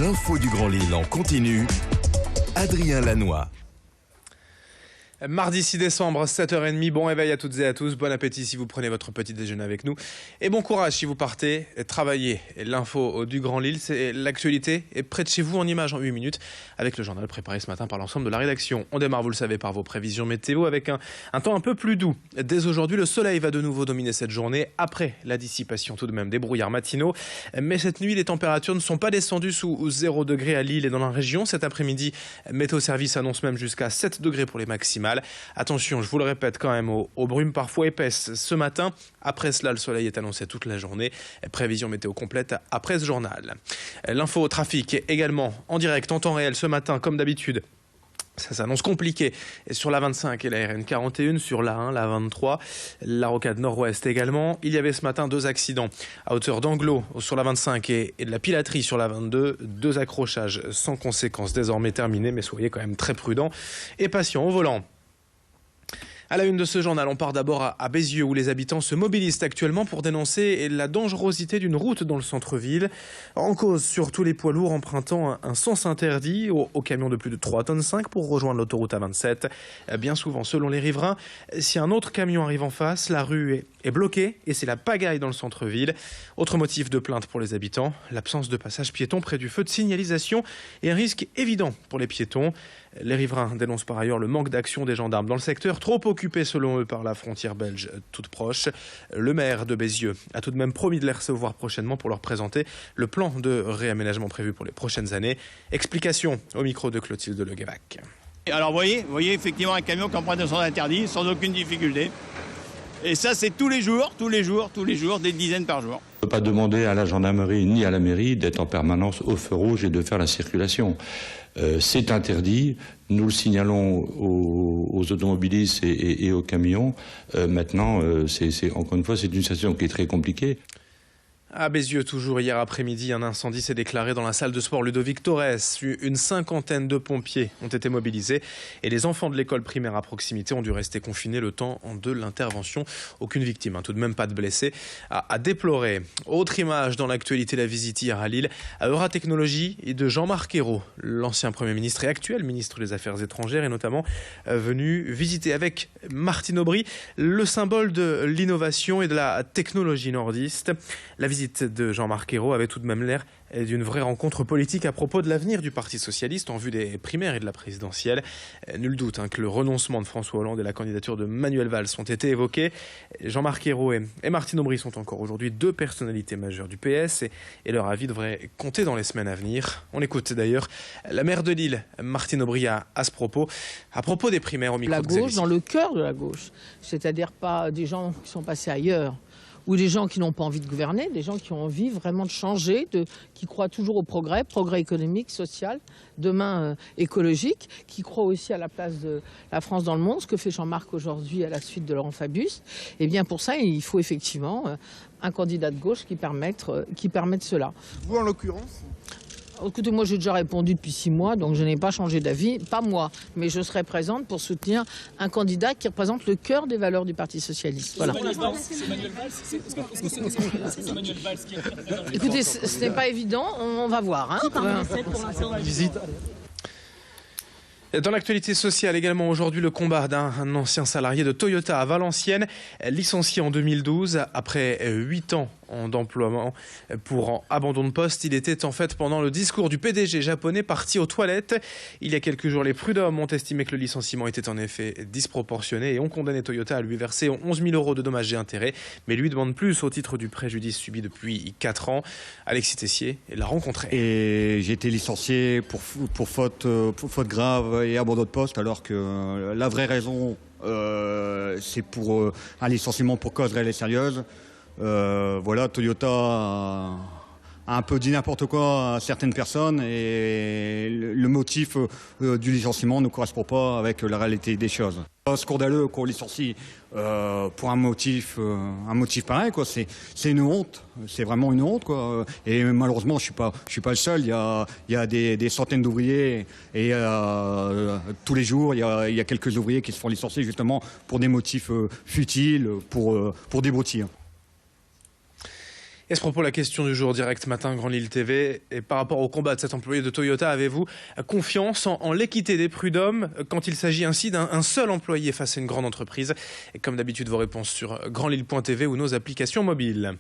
L'info du Grand Lille en continu. Adrien Lanois. Mardi 6 décembre, 7h30, bon réveil à toutes et à tous, bon appétit si vous prenez votre petit déjeuner avec nous et bon courage si vous partez travailler. L'info du Grand Lille, c'est l'actualité est près de chez vous en images en 8 minutes avec le journal préparé ce matin par l'ensemble de la rédaction. On démarre, vous le savez, par vos prévisions météo avec un temps un peu plus doux. Dès aujourd'hui, le soleil va de nouveau dominer cette journée après la dissipation tout de même des brouillards matinaux. Mais cette nuit, les températures ne sont pas descendues sous 0 degré à Lille et dans la région. Cet après-midi, Météo Service annonce même jusqu'à 7 degrés pour les maximales. Attention, je vous le répète quand même, aux brumes parfois épaisses ce matin. Après cela, le soleil est annoncé toute la journée. Prévision météo complète après ce journal. L'info au trafic également en direct, en temps réel ce matin, comme d'habitude. Ça s'annonce compliqué sur la 25 et la RN 41, sur la 1, la 23, la rocade nord-ouest également. Il y avait ce matin 2 accidents à hauteur d'Anglo sur la 25 et de la Pilaterie sur la 22. 2 accrochages sans conséquences désormais terminés, mais soyez quand même très prudents et patients au volant. À la une de ce journal, on part d'abord à Bézieux où les habitants se mobilisent actuellement pour dénoncer la dangerosité d'une route dans le centre-ville. En cause sur tous les poids lourds empruntant un sens interdit aux camions de plus de 3,5 tonnes pour rejoindre l'autoroute A27. Bien souvent, selon les riverains, si un autre camion arrive en face, la rue est bloquée et c'est la pagaille dans le centre-ville. Autre motif de plainte pour les habitants, l'absence de passage piéton près du feu de signalisation et un risque évident pour les piétons. Les riverains dénoncent par ailleurs le manque d'action des gendarmes dans le secteur, trop occupés selon eux par la frontière belge toute proche. Le maire de Bézieux a tout de même promis de les recevoir prochainement pour leur présenter le plan de réaménagement prévu pour les prochaines années. Explication au micro de Clotilde Le Guévac. Alors vous voyez effectivement un camion qui emprunte un sens interdit sans aucune difficulté. Et ça c'est tous les jours, des dizaines par jour. On ne peut pas demander à la gendarmerie ni à la mairie d'être en permanence au feu rouge et de faire la circulation. C'est interdit, nous le signalons aux automobilistes et aux camions. Maintenant, encore une fois, c'est une situation qui est très compliquée. À Bézieux, toujours hier après-midi, un incendie s'est déclaré dans la salle de sport Ludovic Torres. Une 50aine de pompiers ont été mobilisés et les enfants de l'école primaire à proximité ont dû rester confinés le temps de l'intervention. Aucune victime, tout de même pas de blessés à déplorer. Autre image dans l'actualité, la visite hier à Lille à Euratechnologies et de Jean-Marc Ayrault, l'ancien Premier ministre et actuel ministre des Affaires étrangères, est notamment venu visiter avec Martine Aubry le symbole de l'innovation et de la technologie nordiste. La visite de Jean-Marc Ayrault avait tout de même l'air d'une vraie rencontre politique à propos de l'avenir du Parti socialiste en vue des primaires et de la présidentielle. Nul doute que le renoncement de François Hollande et la candidature de Manuel Valls ont été évoqués. Jean-Marc Ayrault et Martine Aubry sont encore aujourd'hui 2 personnalités majeures du PS et leur avis devrait compter dans les semaines à venir. On écoute d'ailleurs la maire de Lille, Martine Aubry, à ce propos, à propos des primaires au micro de la gauche, dans le cœur de la gauche, c'est-à-dire pas des gens qui sont passés ailleurs, ou des gens qui n'ont pas envie de gouverner, des gens qui ont envie vraiment de changer, qui croient toujours au progrès économique, social, demain écologique, qui croient aussi à la place de la France dans le monde, ce que fait Jean-Marc aujourd'hui à la suite de Laurent Fabius. Et bien pour ça, il faut effectivement un candidat de gauche qui permette cela. Vous en l'occurrence ? Écoutez, moi j'ai déjà répondu depuis 6 mois, donc je n'ai pas changé d'avis, pas moi, mais je serai présente pour soutenir un candidat qui représente le cœur des valeurs du Parti socialiste. Voilà. C'est Manuel Valls. C'est Manuel Valls qui est... Écoutez, ce n'est pas évident, on va voir. Hein. Visite. Dans l'actualité sociale également aujourd'hui, le combat d'un ancien salarié de Toyota à Valenciennes, licencié en 2012 après 8 ans d'emploiement pour abandon de poste. Il était en fait pendant le discours du PDG japonais parti aux toilettes. Il y a quelques jours, les prud'hommes ont estimé que le licenciement était en effet disproportionné et ont condamné Toyota à lui verser 11 000 € de dommages et intérêts, mais lui demande plus au titre du préjudice subi depuis 4 ans. Alexis Tessier l'a rencontré. Et j'ai été licencié pour faute grave et abandon de poste, alors que la vraie raison, c'est pour un licenciement pour cause réelle et sérieuse. Voilà, Toyota a un peu dit n'importe quoi à certaines personnes et le motif du licenciement ne correspond pas avec la réalité des choses. Scandaleux qu'on licencie pour un motif pareil, quoi. C'est une honte, c'est vraiment une honte, quoi. Et malheureusement, je suis pas le seul. Il y a des centaines d'ouvriers et tous les jours, il y a quelques ouvriers qui se font licencier justement pour des motifs futiles, pour des broutilles. Et à ce propos, la question du jour direct matin, Grand Lille TV. Et par rapport au combat de cet employé de Toyota, avez-vous confiance en l'équité des prud'hommes quand il s'agit ainsi d'un seul employé face à une grande entreprise? Et comme d'habitude, vos réponses sur grandlille.tv ou nos applications mobiles.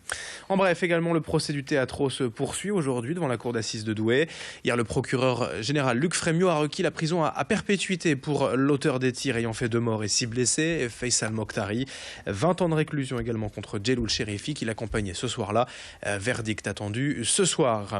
En bref, également, le procès du Théâtro se poursuit aujourd'hui devant la cour d'assises de Douai. Hier, le procureur général Luc Frémiot a requis la prison à perpétuité pour l'auteur des tirs ayant fait 2 morts et 6 blessés, Faisal Mokhtari. 20 ans de réclusion également contre Djeloul Cherifi qui l'accompagnait ce soir-là. Verdict attendu ce soir.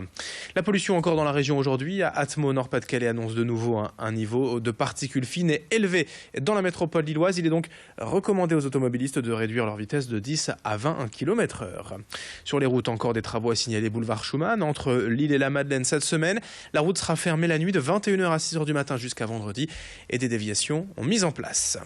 La pollution encore dans la région aujourd'hui. Atmo Nord-Pas-de-Calais annonce de nouveau un niveau de particules fines et élevé dans la métropole lilloise. Il est donc recommandé aux automobilistes de réduire leur vitesse de 10 à 20 km/h. Sur les routes, encore des travaux à signaler boulevard Schumann entre Lille et la Madeleine cette semaine. La route sera fermée la nuit de 21h à 6h du matin jusqu'à vendredi et des déviations ont mis en place.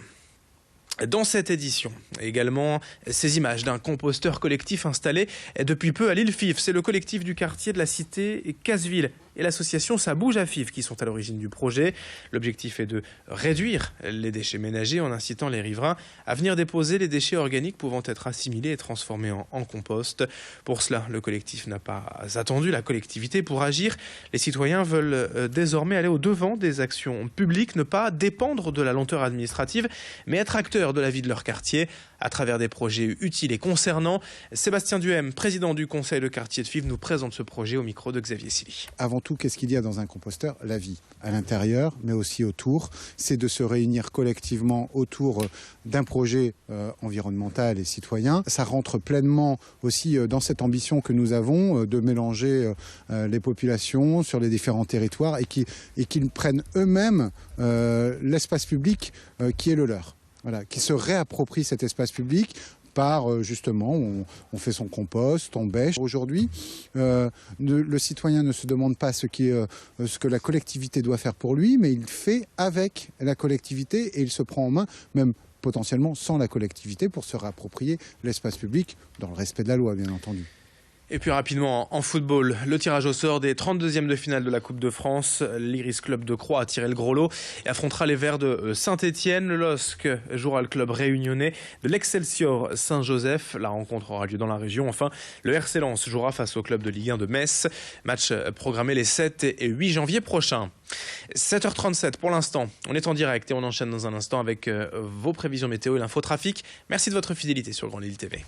Dans cette édition, également, ces images d'un composteur collectif installé depuis peu à l'île Fif. C'est le collectif du quartier de la cité Casseville et l'association Ça bouge à Fif qui sont à l'origine du projet. L'objectif est de réduire les déchets ménagers en incitant les riverains à venir déposer les déchets organiques pouvant être assimilés et transformés en compost. Pour cela, le collectif n'a pas attendu la collectivité pour agir. Les citoyens veulent désormais aller au-devant des actions publiques, ne pas dépendre de la lenteur administrative, mais être acteurs de la vie de leur quartier à travers des projets utiles et concernants. Sébastien Duhem, président du conseil de quartier de Fif, nous présente ce projet au micro de Xavier Silly. Avant tout, qu'est-ce qu'il y a dans un composteur? La vie, à l'intérieur, mais aussi autour. C'est de se réunir collectivement autour d'un projet environnemental et citoyen. Ça rentre pleinement aussi dans cette ambition que nous avons de mélanger les populations sur les différents territoires et qu'ils prennent eux-mêmes l'espace public qui est le leur. Voilà, qui se réapproprie cet espace public par justement, on fait son compost, on bêche. Aujourd'hui, le citoyen ne se demande pas ce que la collectivité doit faire pour lui, mais il fait avec la collectivité et il se prend en main, même potentiellement sans la collectivité, pour se réapproprier l'espace public dans le respect de la loi, bien entendu. Et puis rapidement, en football, le tirage au sort des 32e de finale de la Coupe de France. L'Iris Club de Croix a tiré le gros lot et affrontera les Verts de Saint-Étienne. Le LOSC jouera le club réunionnais de l'Excelsior Saint-Joseph. La rencontre aura lieu dans la région. Enfin, le RC Lens jouera face au club de Ligue 1 de Metz. Match programmé les 7 et 8 janvier prochains. 7h37 pour l'instant. On est en direct et on enchaîne dans un instant avec vos prévisions météo et l'infotrafic. Merci de votre fidélité sur Grand Lille TV.